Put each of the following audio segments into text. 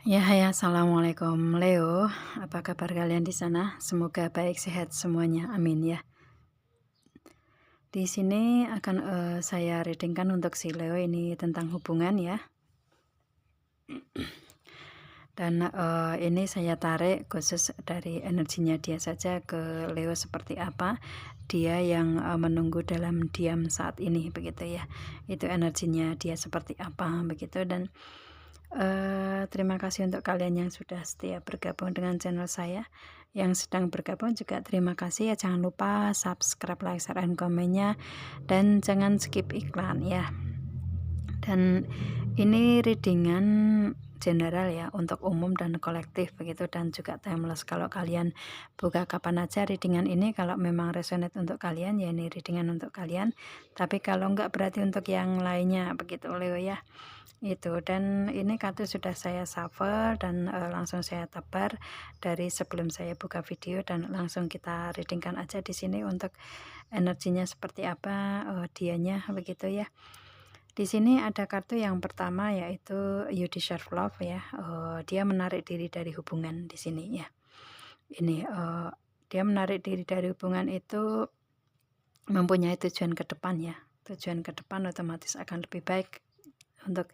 Ya, hai, assalamualaikum Leo. Apa kabar kalian di sana? Semoga baik, sehat semuanya. Amin ya. Di sini akan saya readingkan untuk si Leo ini tentang hubungan ya. Dan ini saya tarik khusus dari energinya dia saja ke Leo seperti apa. Dia yang menunggu dalam diam saat ini begitu ya. Itu energinya dia seperti apa begitu. Dan terima kasih untuk kalian yang sudah setia bergabung dengan channel saya. Yang sedang bergabung juga terima kasih ya. Jangan lupa subscribe, like, share, dan komennya. Dan jangan skip iklan ya. Dan ini readingan general ya, untuk umum dan kolektif begitu, dan juga timeless. Kalau kalian buka kapan aja readingan ini, kalau memang resonate untuk kalian ya ini readingan untuk kalian. Tapi kalau enggak berarti untuk yang lainnya begitu Leo ya. Itu, dan ini kartu sudah saya shuffle dan langsung saya tebar dari sebelum saya buka video, dan langsung kita readingkan aja di sini untuk energinya seperti apa dianya begitu ya. Di sini ada kartu yang pertama yaitu You Deserve Love ya. Dia menarik diri dari hubungan di sini ya. Ini dia menarik diri dari hubungan itu mempunyai tujuan ke depan ya. Tujuan ke depan otomatis akan lebih baik untuk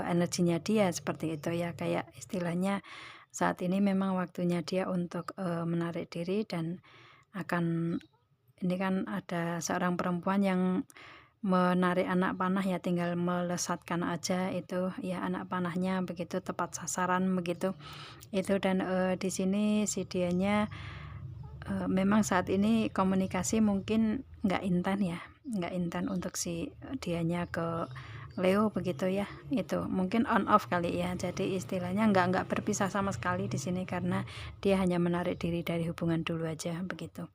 energinya dia seperti itu ya. Kayak istilahnya saat ini memang waktunya dia untuk menarik diri, dan akan ini kan ada seorang perempuan yang menarik anak panah ya, tinggal melesatkan aja itu ya anak panahnya begitu, tepat sasaran begitu itu. Dan di sini si dianya memang saat ini komunikasi mungkin nggak intan ya, nggak intan untuk si dianya ke Leo begitu ya. Itu mungkin on off kali ya, jadi istilahnya nggak berpisah sama sekali di sini, karena dia hanya menarik diri dari hubungan dulu aja begitu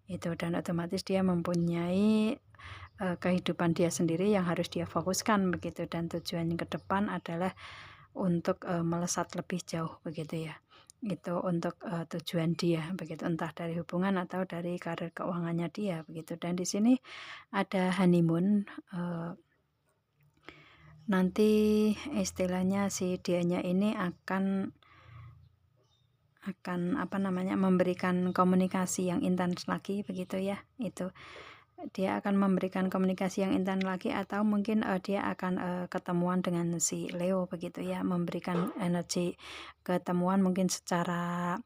itu. Dan otomatis dia mempunyai kehidupan dia sendiri yang harus dia fokuskan begitu, dan tujuan ke depan adalah untuk melesat lebih jauh begitu ya. Itu untuk tujuan dia begitu, entah dari hubungan atau dari karir keuangannya dia begitu. Dan di sini ada honeymoon, nanti istilahnya si dianya ini akan apa namanya, memberikan komunikasi yang intens lagi begitu ya. Itu dia akan memberikan komunikasi yang intens lagi, atau mungkin dia akan ketemuan dengan si Leo begitu ya, memberikan energi ketemuan mungkin secara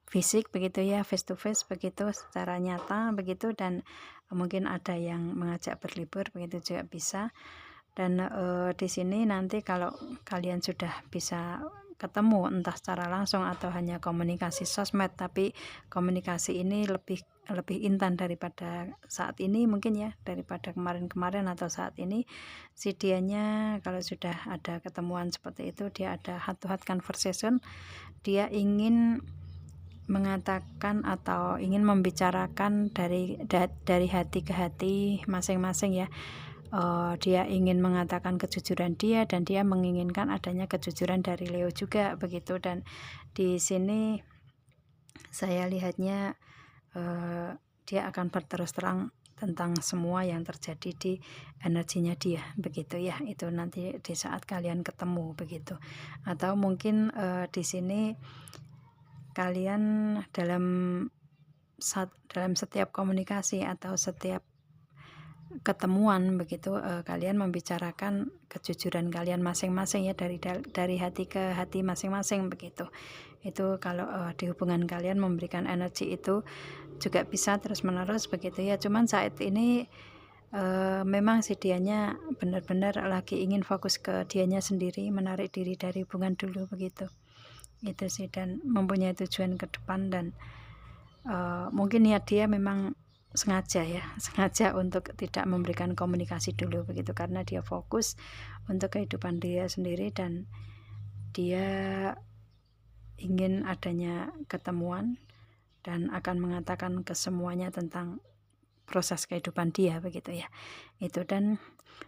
fisik begitu ya, face to face begitu, secara nyata begitu. Dan mungkin ada yang mengajak berlibur begitu juga bisa. Dan di sini nanti kalau kalian sudah bisa ketemu entah secara langsung atau hanya komunikasi sosmed, tapi komunikasi ini lebih intan daripada saat ini mungkin ya, daripada kemarin-kemarin atau saat ini. Si dianya kalau sudah ada ketemuan seperti itu, dia ada heart to heart conversation, dia ingin mengatakan atau ingin membicarakan dari hati ke hati masing-masing ya. Dia ingin mengatakan kejujuran dia, dan dia menginginkan adanya kejujuran dari Leo juga begitu. Dan di sini saya lihatnya dia akan berterus terang tentang semua yang terjadi di energinya dia begitu ya. Itu nanti di saat kalian ketemu begitu, atau mungkin di sini kalian dalam setiap komunikasi atau setiap ketemuan begitu, kalian membicarakan kejujuran kalian masing-masing ya, dari hati ke hati masing-masing begitu. Itu kalau di hubungan kalian memberikan energi itu juga bisa terus-menerus begitu ya. Cuman saat ini memang si dianya benar-benar lagi ingin fokus ke dianya sendiri, menarik diri dari hubungan dulu begitu. Itu sih, dan mempunyai tujuan ke depan. Dan mungkin niat dia memang sengaja ya, sengaja untuk tidak memberikan komunikasi dulu begitu, karena dia fokus untuk kehidupan dia sendiri, dan dia ingin adanya ketemuan dan akan mengatakan ke semuanya tentang proses kehidupan dia begitu ya. Itu, dan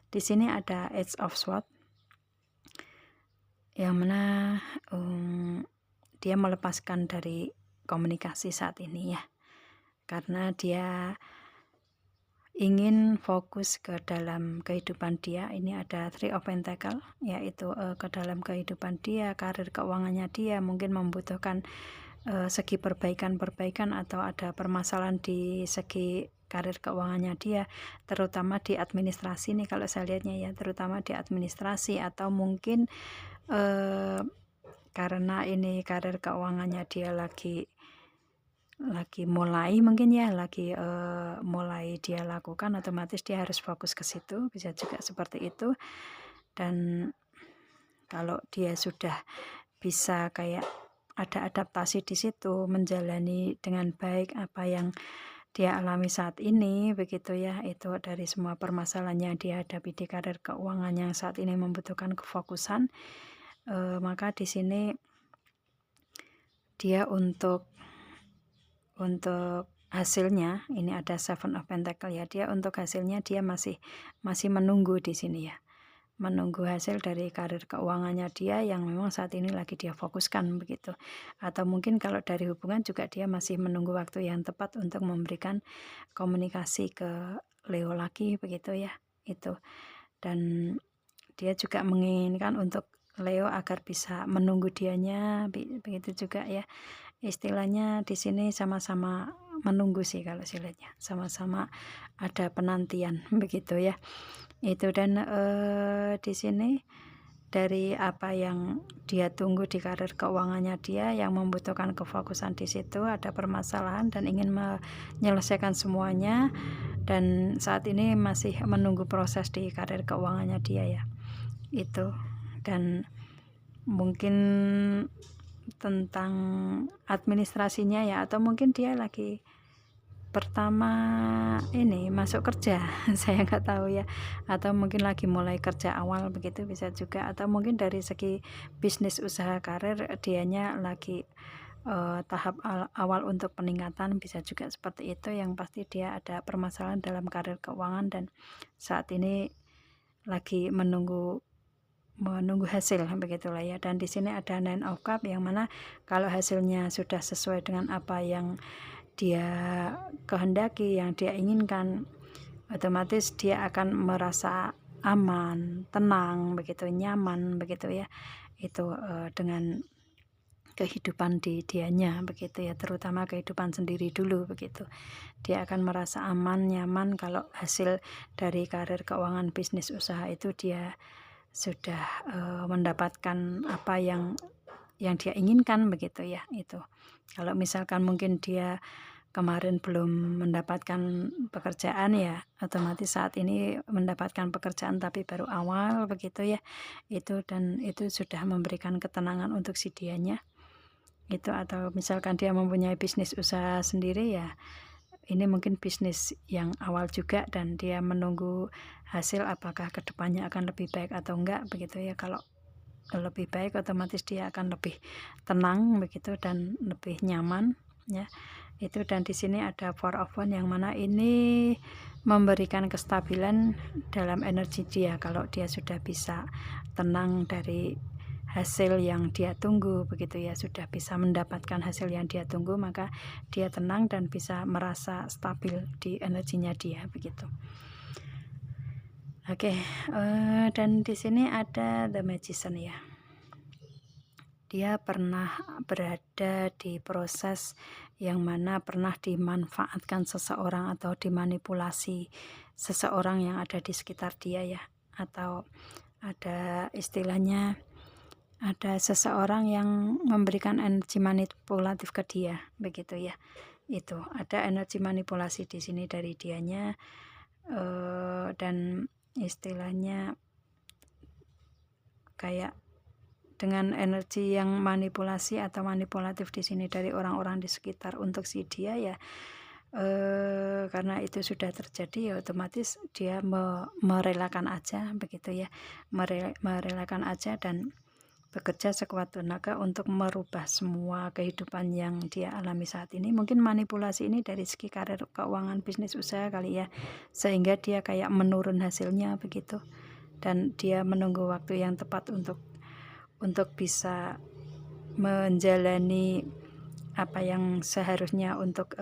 di sini ada Edge of Swords, yang mana dia melepaskan dari komunikasi saat ini ya, karena dia ingin fokus ke dalam kehidupan dia. Ini ada Three of Pentacle, yaitu ke dalam kehidupan dia, karir keuangannya dia, mungkin membutuhkan segi perbaikan-perbaikan atau ada permasalahan di segi karir keuangannya dia, terutama di administrasi nih kalau saya lihatnya ya, terutama di administrasi, atau mungkin karena ini karir keuangannya dia lagi mulai mungkin ya, mulai dia lakukan, otomatis dia harus fokus ke situ, bisa juga seperti itu. Dan kalau dia sudah bisa kayak ada adaptasi di situ, menjalani dengan baik apa yang dia alami saat ini, begitu ya, itu dari semua permasalahan yang dia hadapi di karir keuangan yang saat ini membutuhkan kefokusan, maka di sini dia untuk hasilnya, ini ada Seven of Pentacle ya, dia untuk hasilnya dia masih menunggu di sini ya, menunggu hasil dari karir keuangannya dia yang memang saat ini lagi dia fokuskan begitu. Atau mungkin kalau dari hubungan juga dia masih menunggu waktu yang tepat untuk memberikan komunikasi ke Leo lagi begitu ya, itu. Dan dia juga menginginkan untuk Leo agar bisa menunggu dianya, begitu juga ya. Istilahnya di sini sama-sama menunggu sih kalau saya lihatnya, sama-sama ada penantian begitu ya. Itu. Dan di sini dari apa yang dia tunggu di karir keuangannya dia yang membutuhkan kefokusan di situ, ada permasalahan dan ingin menyelesaikan semuanya, dan saat ini masih menunggu proses di karir keuangannya dia ya, itu. Dan mungkin tentang administrasinya ya, atau mungkin dia lagi pertama ini masuk kerja saya nggak tahu ya, atau mungkin lagi mulai kerja awal begitu, bisa juga. Atau mungkin dari segi bisnis usaha karir dianya lagi tahap awal untuk peningkatan, bisa juga seperti itu. Yang pasti dia ada permasalahan dalam karir keuangan dan saat ini lagi menunggu hasil begitulah ya. Dan di sini ada Nine of Cups yang mana kalau hasilnya sudah sesuai dengan apa yang dia kehendaki, yang dia inginkan, otomatis dia akan merasa aman, tenang begitu, nyaman begitu ya, itu dengan kehidupan di dianya begitu ya, terutama kehidupan sendiri dulu begitu. Dia akan merasa aman, nyaman kalau hasil dari karir keuangan bisnis usaha itu dia sudah mendapatkan apa yang dia inginkan begitu ya, itu. Kalau misalkan mungkin dia kemarin belum mendapatkan pekerjaan ya, otomatis saat ini mendapatkan pekerjaan tapi baru awal begitu ya, itu. Dan itu sudah memberikan ketenangan untuk si dianya itu. Atau misalkan dia mempunyai bisnis usaha sendiri ya, ini mungkin bisnis yang awal juga dan dia menunggu hasil apakah kedepannya akan lebih baik atau enggak begitu ya. Kalau lebih baik otomatis dia akan lebih tenang begitu dan lebih nyaman ya, itu. Dan di sini ada Four of Wands yang mana ini memberikan kestabilan dalam energi dia. Kalau dia sudah bisa tenang dari hasil yang dia tunggu begitu ya, sudah bisa mendapatkan hasil yang dia tunggu, maka dia tenang dan bisa merasa stabil di energinya dia begitu. Oke, dan di sini ada The Magician ya. Dia pernah berada di proses yang mana pernah dimanfaatkan seseorang atau dimanipulasi seseorang yang ada di sekitar dia ya, atau ada istilahnya ada seseorang yang memberikan energi manipulatif ke dia begitu ya, itu. Ada energi manipulasi di sini dari dianya, dan istilahnya kayak dengan energi yang manipulasi atau manipulatif di sini dari orang-orang di sekitar untuk si dia ya, karena itu sudah terjadi ya, otomatis dia merelakan aja begitu ya, merelakan aja dan bekerja sekuat tenaga untuk merubah semua kehidupan yang dia alami saat ini. Mungkin manipulasi ini dari segi karir keuangan bisnis usaha kali ya, sehingga dia kayak menurun hasilnya begitu, dan dia menunggu waktu yang tepat untuk bisa menjalani apa yang seharusnya untuk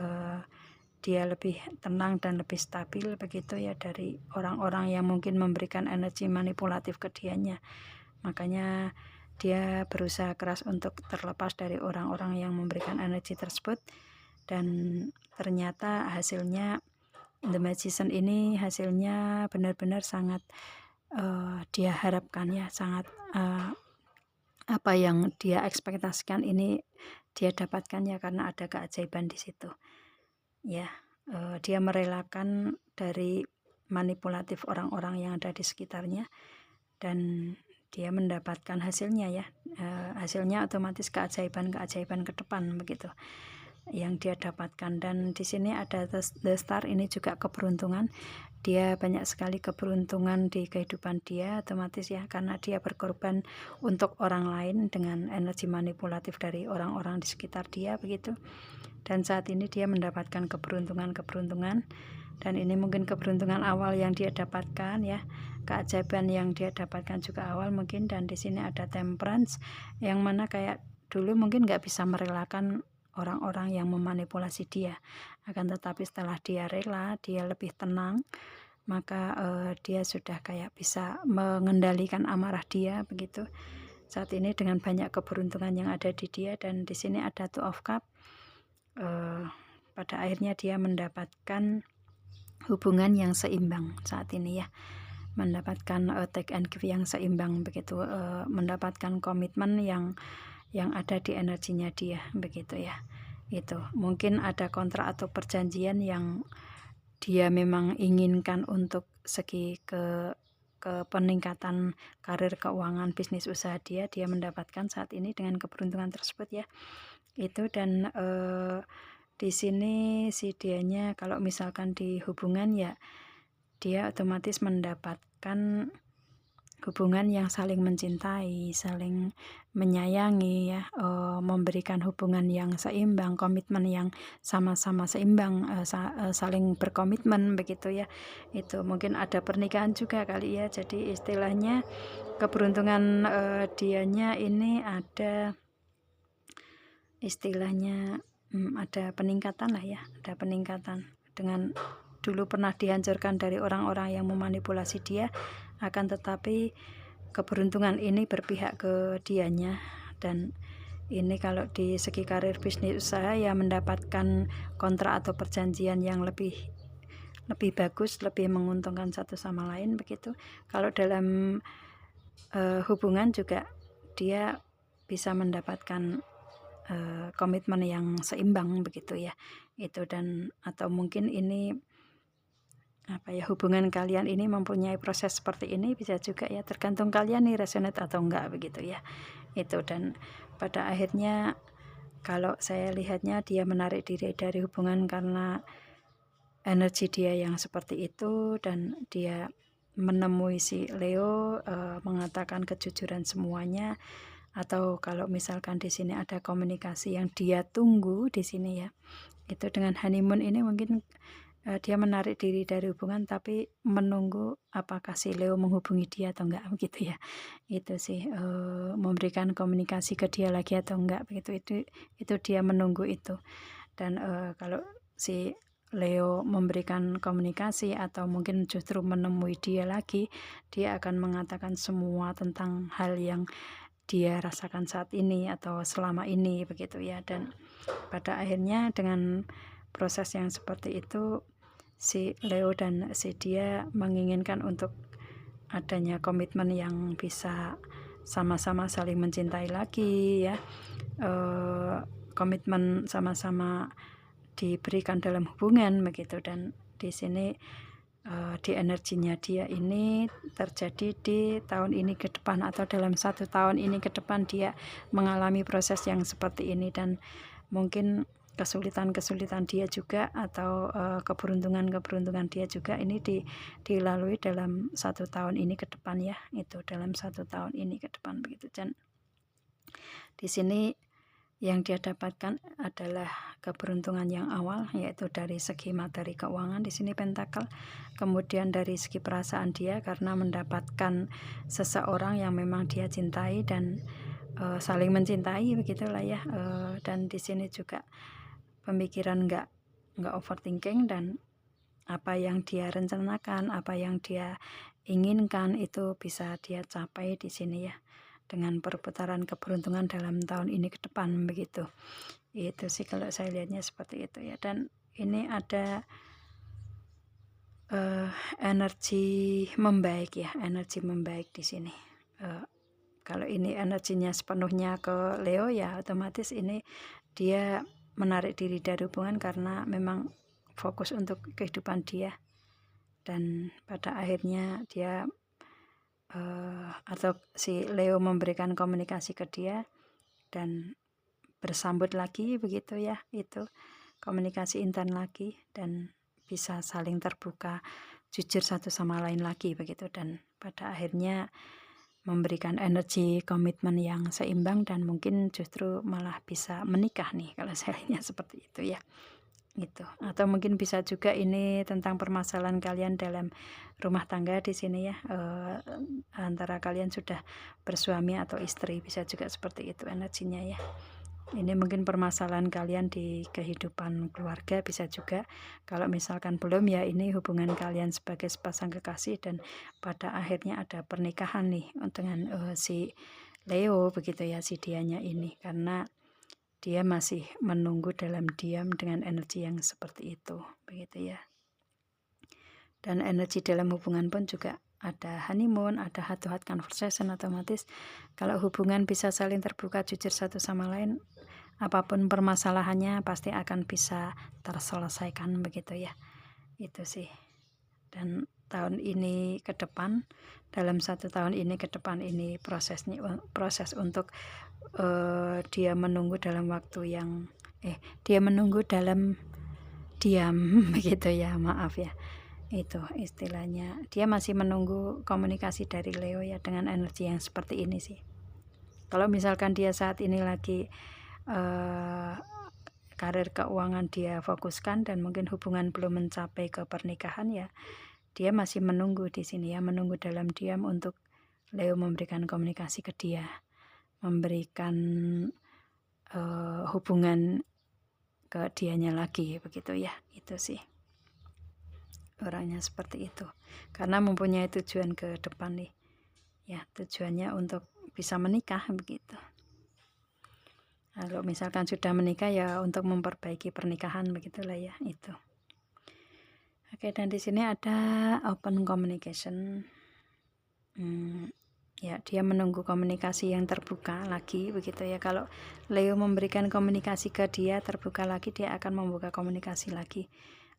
dia lebih tenang dan lebih stabil begitu ya dari orang-orang yang mungkin memberikan energi manipulatif ke dianya. Makanya dia berusaha keras untuk terlepas dari orang-orang yang memberikan energi tersebut, dan ternyata hasilnya The Magician ini hasilnya benar-benar sangat dia harapkan ya, sangat apa yang dia ekspektasikan ini dia dapatkan ya, karena ada keajaiban di situ ya. Dia merelakan dari manipulatif orang-orang yang ada di sekitarnya, dan dia mendapatkan hasilnya ya. Hasilnya otomatis keajaiban-keajaiban ke depan begitu yang dia dapatkan. Dan di sini ada The Star, ini juga keberuntungan. Dia banyak sekali keberuntungan di kehidupan dia otomatis ya, karena dia berkorban untuk orang lain dengan energi manipulatif dari orang-orang di sekitar dia begitu. Dan saat ini dia mendapatkan keberuntungan, dan ini mungkin keberuntungan awal yang dia dapatkan ya, keajaiban yang dia dapatkan juga awal mungkin. Dan di sini ada Temperance, yang mana kayak dulu mungkin nggak bisa merelakan orang-orang yang memanipulasi dia, akan tetapi setelah dia rela, dia lebih tenang, maka dia sudah kayak bisa mengendalikan amarah dia begitu saat ini dengan banyak keberuntungan yang ada di dia. Dan di sini ada Two of Cups. Pada akhirnya dia mendapatkan hubungan yang seimbang saat ini ya, mendapatkan take and give yang seimbang begitu, mendapatkan komitmen yang ada di energinya dia begitu ya. Itu mungkin ada kontrak atau perjanjian yang dia memang inginkan untuk segi ke peningkatan karir, keuangan, bisnis usaha dia mendapatkan saat ini dengan keberuntungan tersebut ya. Itu. Dan di sini si dianya kalau misalkan di hubungan ya, dia otomatis mendapatkan hubungan yang saling mencintai, saling menyayangi ya, memberikan hubungan yang seimbang, komitmen yang sama-sama seimbang, saling berkomitmen begitu ya. Itu mungkin ada pernikahan juga kali ya. Jadi istilahnya keberuntungan dianya ini ada istilahnya ada peningkatan lah ya, ada peningkatan. Dengan dulu pernah dihancurkan dari orang-orang yang memanipulasi dia, akan tetapi keberuntungan ini berpihak ke dianya. Dan ini kalau di segi karir, bisnis usaha ya, mendapatkan kontrak atau perjanjian yang lebih bagus, lebih menguntungkan satu sama lain begitu. Kalau dalam hubungan juga dia bisa mendapatkan komitmen yang seimbang begitu ya. Itu. Dan atau mungkin ini apa ya, hubungan kalian ini mempunyai proses seperti ini, bisa juga ya, tergantung kalian nih resonate atau enggak begitu ya. Itu. Dan pada akhirnya kalau saya lihatnya dia menarik diri dari hubungan karena energi dia yang seperti itu, dan dia menemui si Leo, mengatakan kejujuran semuanya. Atau kalau misalkan di sini ada komunikasi yang dia tunggu di sini ya, itu dengan honeymoon ini mungkin dia menarik diri dari hubungan tapi menunggu apakah si Leo menghubungi dia atau enggak begitu ya. Itu sih, memberikan komunikasi ke dia lagi atau enggak begitu, itu dia menunggu itu. Dan kalau si Leo memberikan komunikasi atau mungkin justru menemui dia lagi, dia akan mengatakan semua tentang hal yang dia rasakan saat ini atau selama ini begitu ya. Dan pada akhirnya dengan proses yang seperti itu, si Leo dan si dia menginginkan untuk adanya komitmen yang bisa sama-sama saling mencintai lagi ya, komitmen sama-sama diberikan dalam hubungan begitu. Dan di sini di energinya dia ini terjadi di tahun ini ke depan, atau dalam 1 tahun ini ke depan dia mengalami proses yang seperti ini. Dan mungkin kesulitan-kesulitan dia juga atau keberuntungan-keberuntungan dia juga ini dilalui dalam 1 tahun ini ke depan ya. Itu dalam 1 tahun ini ke depan begitu. Dan di sini yang dia dapatkan adalah keberuntungan yang awal, yaitu dari segi materi keuangan di sini Pentakel. Kemudian dari segi perasaan dia karena mendapatkan seseorang yang memang dia cintai dan saling mencintai begitulah ya. Dan di sini juga pemikiran nggak nggak overthinking, dan apa yang dia rencanakan, apa yang dia inginkan itu bisa dia capai di sini ya, dengan perputaran keberuntungan dalam tahun ini ke depan begitu. Itu sih kalau saya lihatnya seperti itu ya. Dan ini ada energi membaik ya, energi membaik di sini. Kalau ini energinya sepenuhnya ke Leo ya otomatis ini dia menarik diri dari hubungan karena memang fokus untuk kehidupan dia, dan pada akhirnya dia atau si Leo memberikan komunikasi ke dia dan bersambut lagi begitu ya, itu komunikasi intern lagi dan bisa saling terbuka, jujur satu sama lain lagi begitu, dan pada akhirnya memberikan energi komitmen yang seimbang dan mungkin justru malah bisa menikah nih kalau saya lihatnya seperti itu ya. Gitu. Atau mungkin bisa juga ini tentang permasalahan kalian dalam rumah tangga di sini ya, antara kalian sudah bersuami atau istri, bisa juga seperti itu energinya ya. Ini mungkin permasalahan kalian di kehidupan keluarga, bisa juga. Kalau misalkan belum ya, ini hubungan kalian sebagai sepasang kekasih dan pada akhirnya ada pernikahan nih dengan si Leo begitu ya, si dianya ini, karena dia masih menunggu dalam diam dengan energi yang seperti itu begitu ya. Dan energi dalam hubungan pun juga ada honeymoon, ada heart to heart conversation. Otomatis kalau hubungan bisa saling terbuka, jujur satu sama lain, apapun permasalahannya pasti akan bisa terselesaikan begitu ya. Itu sih. Dan tahun ini ke depan, dalam 1 tahun ini ke depan, ini proses untuk dia menunggu dalam waktu yang dia menunggu dalam diam begitu ya, maaf ya, itu istilahnya dia masih menunggu komunikasi dari Leo ya, dengan energi yang seperti ini sih. Kalau misalkan dia saat ini lagi karir keuangan dia fokuskan dan mungkin hubungan belum mencapai ke pernikahan ya, dia masih menunggu di sini ya, menunggu dalam diam untuk Leo memberikan komunikasi ke dia, memberikan hubungan ke dianya lagi begitu ya. Itu sih orangnya seperti itu, karena mempunyai tujuan ke depan nih ya, tujuannya untuk bisa menikah begitu. Kalau misalkan sudah menikah ya untuk memperbaiki pernikahan begitulah ya itu. Oke, dan di sini ada open communication. Ya, dia menunggu komunikasi yang terbuka lagi begitu ya. Kalau Leo memberikan komunikasi ke dia terbuka lagi, dia akan membuka komunikasi lagi,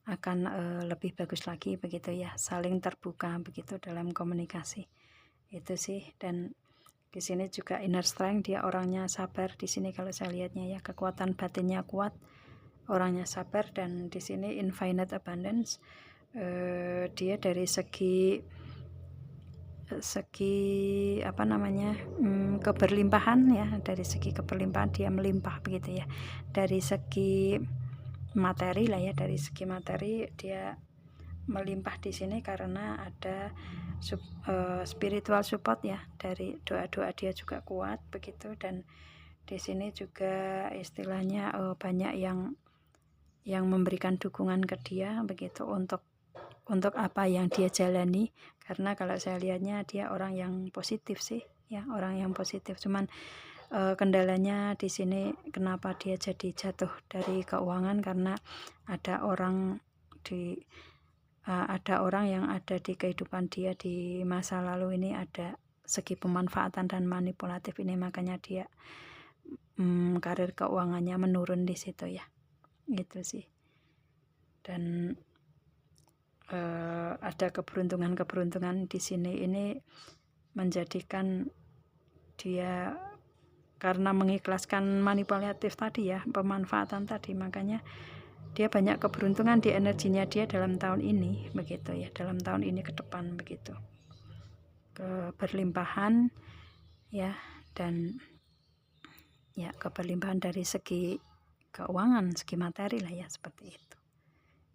akan lebih bagus lagi begitu ya, saling terbuka begitu dalam komunikasi. Itu sih. Dan di sini juga inner strength, dia orangnya sabar di sini kalau saya lihatnya ya, kekuatan batinnya kuat, orangnya sabar. Dan di sini infinite abundance, dia dari segi apa namanya, keberlimpahan ya, dari segi keberlimpahan dia melimpah begitu ya. Dari segi materi lah ya, dari segi materi dia melimpah di sini karena ada spiritual support ya, dari doa-doa dia juga kuat begitu. Dan di sini juga istilahnya banyak yang memberikan dukungan ke dia begitu untuk apa yang dia jalani, karena kalau saya lihatnya dia orang yang positif sih ya, orang yang positif. Cuman kendalanya di sini kenapa dia jadi jatuh dari keuangan, karena ada orang yang ada di kehidupan dia di masa lalu ini, ada segi pemanfaatan dan manipulatif ini, makanya dia karir keuangannya menurun di situ ya. Gitu sih. Dan ada keberuntungan di sini, ini menjadikan dia, karena mengikhlaskan manipulatif tadi ya, pemanfaatan tadi, makanya dia banyak keberuntungan di energinya dia dalam tahun ini begitu ya, dalam tahun ini ke depan begitu, keberlimpahan ya. Dan ya keberlimpahan dari segi keuangan, segi materi lah ya, seperti itu.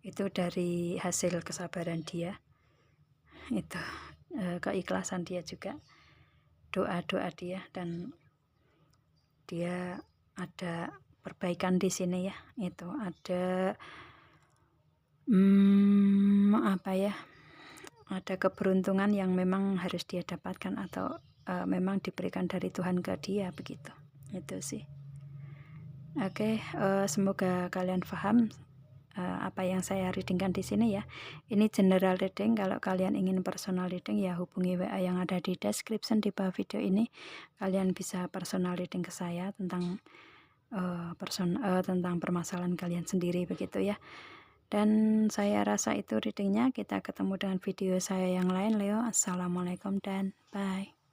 Itu dari hasil kesabaran dia, itu keikhlasan dia juga, doa-doa dia, dan dia ada perbaikan di sini ya. Itu ada Apa ya, ada keberuntungan yang memang harus dia dapatkan atau, memang diberikan dari Tuhan ke dia begitu, itu sih. Oke, semoga kalian paham, apa yang saya reading-kan di sini ya. Ini general reading, kalau kalian ingin personal reading ya hubungi WA yang ada di description di bawah video ini. Kalian bisa personal reading ke saya tentang, tentang permasalahan kalian sendiri begitu ya. Dan saya rasa itu readingnya, kita ketemu dengan video saya yang lain. Leo, assalamualaikum dan bye.